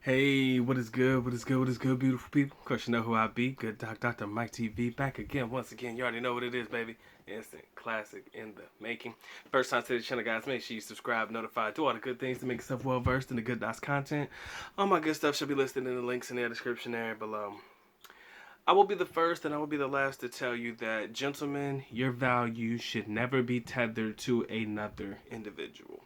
Hey, what is good? What is good? What is good, beautiful people? Of course, you know who I be. Good Dr. Mike TV back again. Once again, you already know what it is, baby. Instant classic in the making. First time to the channel, guys. Make sure you subscribe, notify, do all the good things to make yourself well versed in the good docs content. All my good stuff should be listed in the links in the description area below. I will be the first and I will be the last to tell you that, gentlemen, your value should never be tethered to another individual.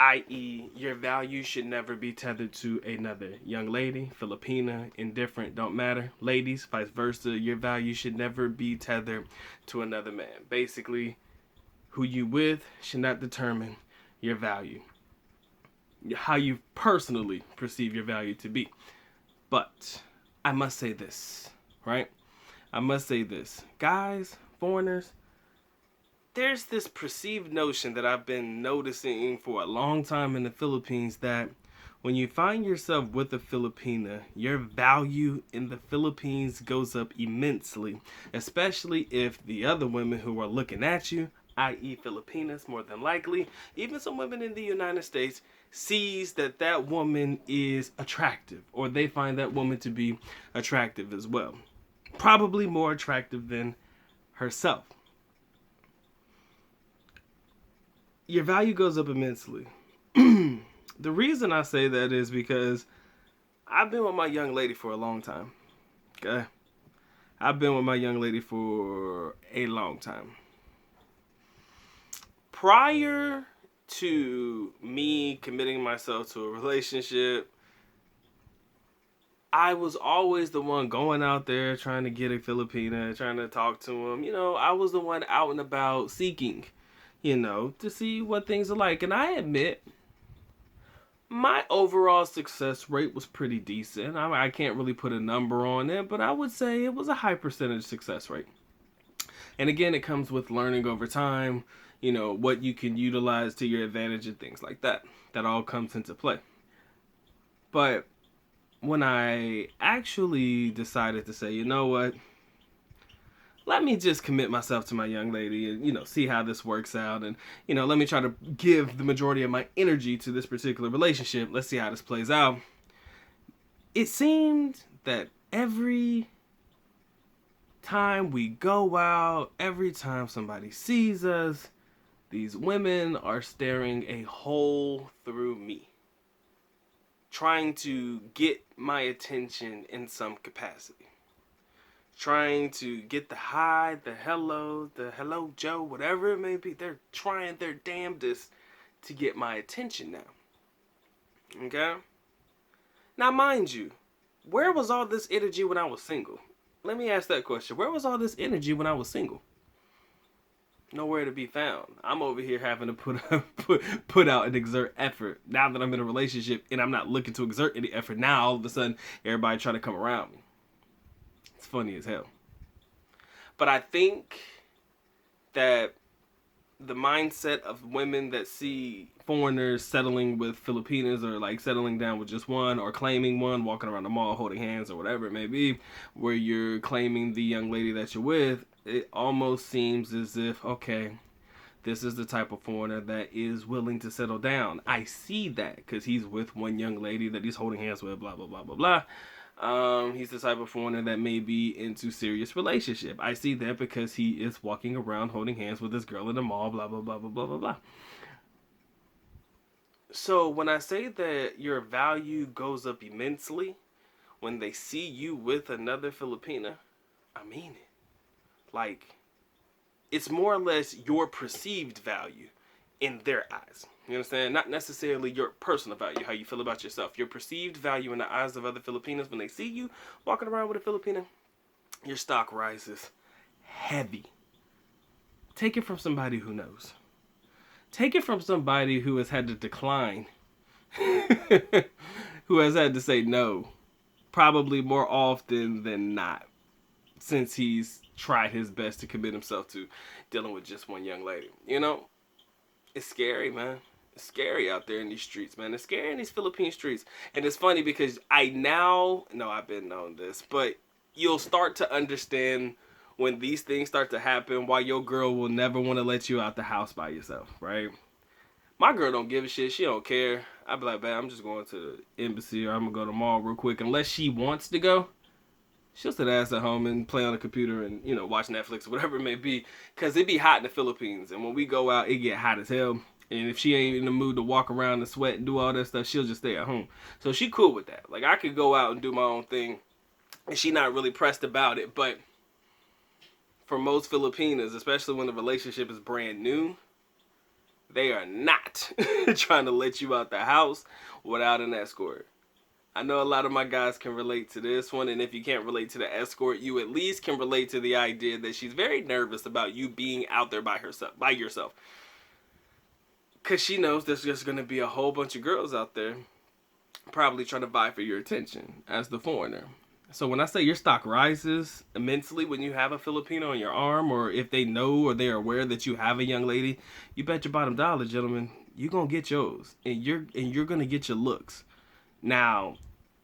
I.e., your value should never be tethered to another young lady, Filipina, indifferent, don't matter. Ladies, vice versa, your value should never be tethered to another man. Basically, who you with should not determine your value. How you personally perceive your value to be. But I must say this, right? I must say this. Guys, foreigners, there's this perceived notion that I've been noticing for a long time in the Philippines that when you find yourself with a Filipina, your value in the Philippines goes up immensely, especially if the other women who are looking at you, i.e. Filipinas more than likely, even some women in the United States, sees that that woman is attractive, or they find that woman to be attractive as well. Probably more attractive than herself. Your value goes up immensely. The reason I say that is because I've been with my young lady for a long time. Okay? I've been with my young lady for a long time. Prior to me committing myself to a relationship, I was always the one going out there trying to get a Filipina, trying to talk to him. You know, I was the one out and about seeking, to see what things are like. And I admit, my overall success rate was pretty decent. I can't really put a number on it, but I would say it was a high percentage success rate. And again, it comes with learning over time, what you can utilize to your advantage and things like that. That all comes into play. But when I actually decided to say, you know what, let me just commit myself to my young lady and, see how this works out. And, let me try to give the majority of my energy to this particular relationship. Let's see how this plays out. It seemed that every time we go out, every time somebody sees us, these women are staring a hole through me, trying to get my attention in some capacity. Trying to get the hi, the hello Joe, whatever it may be. They're trying their damnedest to get my attention now. Okay? Now, mind you, where was all this energy when I was single? Let me ask that question. Where was all this energy when I was single? Nowhere to be found. I'm over here having to put out and exert effort. Now that I'm in a relationship and I'm not looking to exert any effort, now all of a sudden everybody trying to come around me. It's funny as hell. But I think that the mindset of women that see foreigners settling with Filipinas, or like settling down with just one, or claiming one, walking around the mall holding hands or whatever it may be, where you're claiming the young lady that you're with, it almost seems as if, okay, this is the type of foreigner that is willing to settle down. I see that because he's with one young lady that he's holding hands with, blah, blah, blah, blah, blah. He's the type of foreigner that may be into serious relationship. I see that because he is walking around holding hands with this girl in the mall, blah, blah, blah, blah, blah, blah, blah. So when I say that your value goes up immensely when they see you with another Filipina, I mean it. Like, it's more or less your perceived value in their eyes. You understand? Not necessarily your personal value, how you feel about yourself. Your perceived value in the eyes of other Filipinos, when they see you walking around with a Filipina, your stock rises heavy. Take it from somebody who knows. Take it from somebody who has had to decline. Who has had to say no. Probably more often than not. Since he's tried his best to commit himself to dealing with just one young lady. It's scary, man. It's scary out there in these streets, man. It's scary in these Philippine streets. And it's funny because I've been known this, but you'll start to understand when these things start to happen why your girl will never want to let you out the house by yourself, right? My girl don't give a shit. She don't care. I'd be like, "Man, I'm just going to the embassy, or I'm gonna go to the mall real quick." Unless she wants to go, she'll sit ass at home and play on the computer and watch Netflix or whatever it may be. Cause it be hot in the Philippines, and when we go out, it get hot as hell. And if she ain't in the mood to walk around and sweat and do all that stuff, she'll just stay at home. So she cool with that. Like I could go out and do my own thing, and she not really pressed about it. But for most Filipinas, especially when the relationship is brand new, they are not trying to let you out the house without an escort. I know a lot of my guys can relate to this one, and if you can't relate to the escort, you at least can relate to the idea that she's very nervous about you being out there by yourself. Because she knows there's just going to be a whole bunch of girls out there probably trying to vie for your attention as the foreigner. So when I say your stock rises immensely when you have a Filipino on your arm, or if they know or they're aware that you have a young lady, you bet your bottom dollar, gentlemen, you're going to get yours, and you're going to get your looks. Now,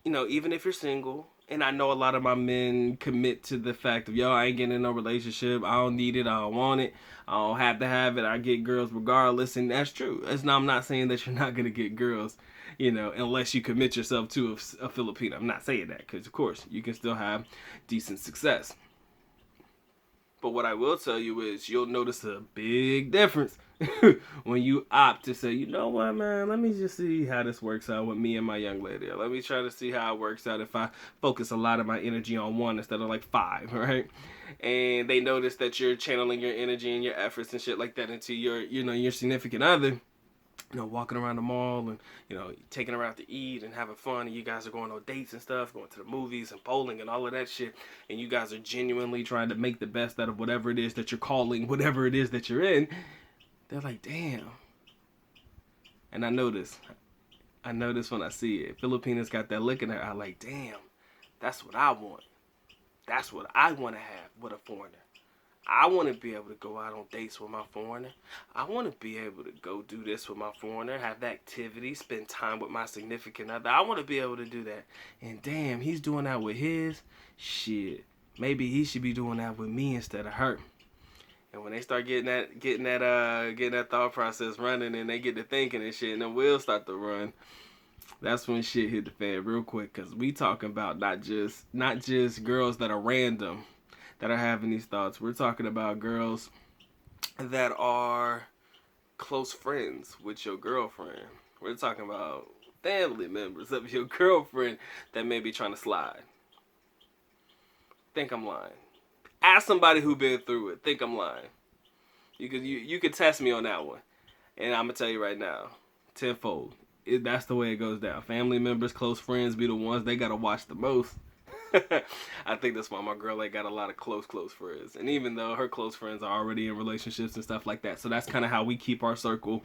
even if you're single, and I know a lot of my men commit to the fact of, I ain't getting in no relationship, I don't need it, I don't want it, I don't have to have it, I get girls regardless, and that's true. I'm not saying that you're not going to get girls, unless you commit yourself to a Filipino. I'm not saying that, because of course, you can still have decent success. But what I will tell you is you'll notice a big difference when you opt to say, you know what, man, let me just see how this works out with me and my young lady. Or let me try to see how it works out if I focus a lot of my energy on one instead of like 5, right? And they notice that you're channeling your energy and your efforts and shit like that into your significant other. Walking around the mall and, taking her out to eat and having fun, and you guys are going on dates and stuff, going to the movies and bowling and all of that shit, and you guys are genuinely trying to make the best out of whatever it is that you're calling, whatever it is that you're in. They're like, damn. And I know this when I see it. Filipinas got that look in their eye like, damn, that's what I want. That's what I want to have with a foreigner. I want to be able to go out on dates with my foreigner. I want to be able to go do this with my foreigner, have activities, spend time with my significant other. I want to be able to do that. And damn, he's doing that with his. Shit, maybe he should be doing that with me instead of her. And when they start getting that thought process running, and they get to thinking and shit, and the wheels start to run, that's when shit hit the fan real quick. Cause we talking about not just girls that are random that are having these thoughts. We're talking about girls that are close friends with your girlfriend. We're talking about family members of your girlfriend that may be trying to slide. Think I'm lying. Ask somebody who been through it. Think I'm lying. You could test me on that one. And I'm going to tell you right now, tenfold. That's the way it goes down. Family members, close friends be the ones they got to watch the most. I think that's why my girl got a lot of close friends. And even though her close friends are already in relationships and stuff like that. So that's kind of how we keep our circle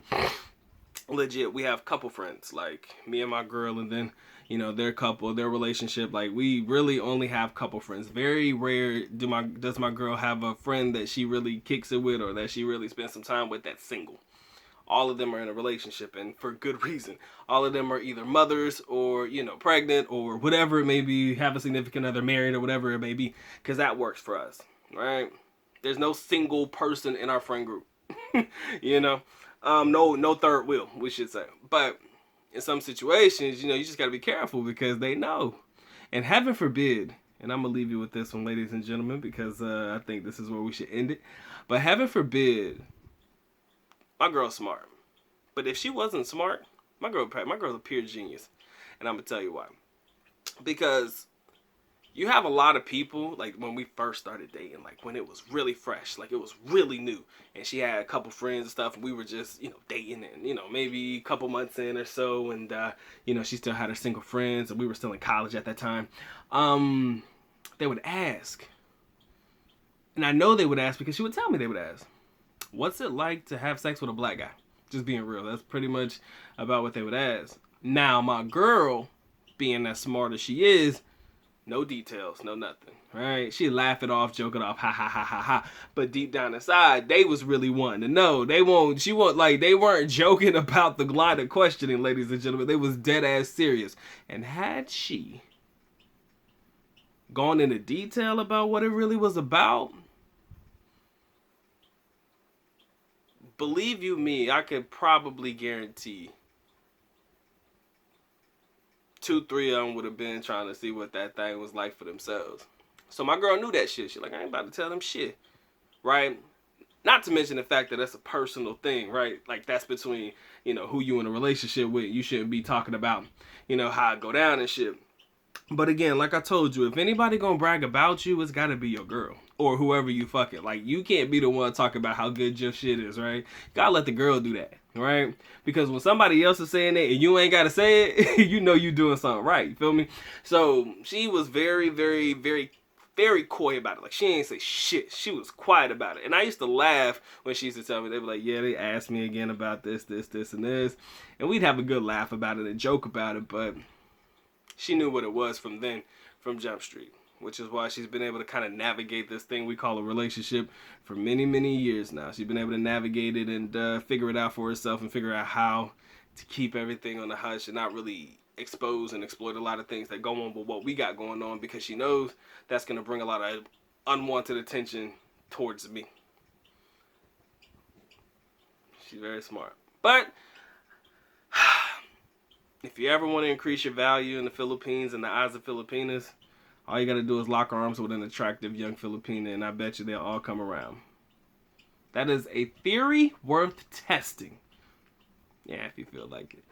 legit. We have couple friends, like me and my girl, and then, their couple, their relationship. Like, we really only have couple friends. Very rare does my girl have a friend that she really kicks it with or that she really spends some time with that's single. All of them are in a relationship, and for good reason. All of them are either mothers or, pregnant or whatever it may be, have a significant other, married or whatever it may be, because that works for us, right? There's no single person in our friend group, no third wheel, we should say. But in some situations, you just got to be careful because they know. And heaven forbid, and I'm going to leave you with this one, ladies and gentlemen, because I think this is where we should end it. But heaven forbid, my girl's smart. But if she wasn't smart, my girl's a pure genius. And I'm going to tell you why. Because you have a lot of people, like when we first started dating, like when it was really fresh, like it was really new. And she had a couple friends and stuff, and we were just, dating and, maybe a couple months in or so. And, she still had her single friends, and we were still in college at that time. They would ask. And I know they would ask because she would tell me they would ask. What's it like to have sex with a black guy? Just being real. That's pretty much about what they would ask. Now, my girl, being as smart as she is, no details, no nothing, right? She'd laugh it off, joke it off, ha, ha, ha, ha, ha. But deep down inside, they was really wanting to know. They weren't joking about the line of questioning, ladies and gentlemen. They was dead ass serious. And had she gone into detail about what it really was about, believe you me, I could probably guarantee 2-3 of them would have been trying to see what that thing was like for themselves. So my girl knew that shit. She like, I ain't about to tell them shit, right? Not to mention the fact that that's a personal thing, right? Like, that's between, you know, who you in a relationship with. You shouldn't be talking about, you know, how it go down and shit. But again, like I told you, if anybody gonna brag about you, it's gotta be your girl. Or whoever you fucking. Like, you can't be the one talking about how good your shit is, right? Gotta let the girl do that, right? Because when somebody else is saying it and you ain't gotta say it, you know you doing something right, you feel me? So, she was very, very, very coy about it. Like, she ain't say shit. She was quiet about it. And I used to laugh when she used to tell me. They'd be like, yeah, they asked me again about this, and this. And we'd have a good laugh about it and joke about it. But she knew what it was from then, from Jump Street. Which is why she's been able to kind of navigate this thing we call a relationship for many, many years now. She's been able to navigate it and figure it out for herself and figure out how to keep everything on the hush and not really expose and exploit a lot of things that go on with what we got going on, because she knows that's going to bring a lot of unwanted attention towards me. She's very smart. But if you ever want to increase your value in the Philippines and the eyes of Filipinas, all you got to do is lock arms with an attractive young Filipina, and I bet you they'll all come around. That is a theory worth testing. Yeah, if you feel like it.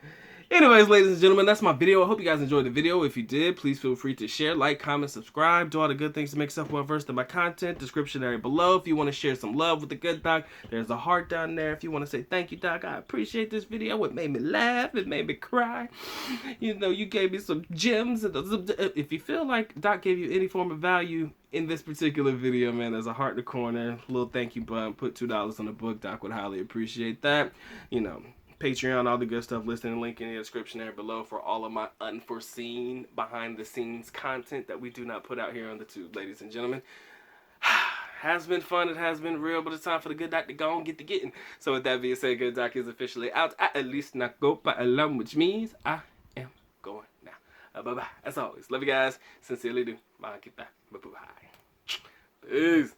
Anyways, ladies and gentlemen, that's my video. I hope you guys enjoyed the video. If you did, please feel free to share, like, comment, subscribe. Do all the good things to make yourself well versed in my content. Description area below. If you want to share some love with the good doc, there's a heart down there. If you want to say thank you, doc, I appreciate this video. It made me laugh. It made me cry. You know, you gave me some gems. If you feel like doc gave you any form of value in this particular video, man, there's a heart in the corner. A little thank you button. Put $2 on the book. Doc would highly appreciate that. You know, Patreon, all the good stuff listed in the link in the description there below for all of my unforeseen behind the scenes content that we do not put out here on the tube, ladies and gentlemen. Has been fun, it has been real, but it's time for the good doc to go and get to getting. So with that being said, good doc is officially out. At least not go by alarm, which means I am going now. Bye bye. As always, love you guys. Sincerely do. Bye. Bye. Peace.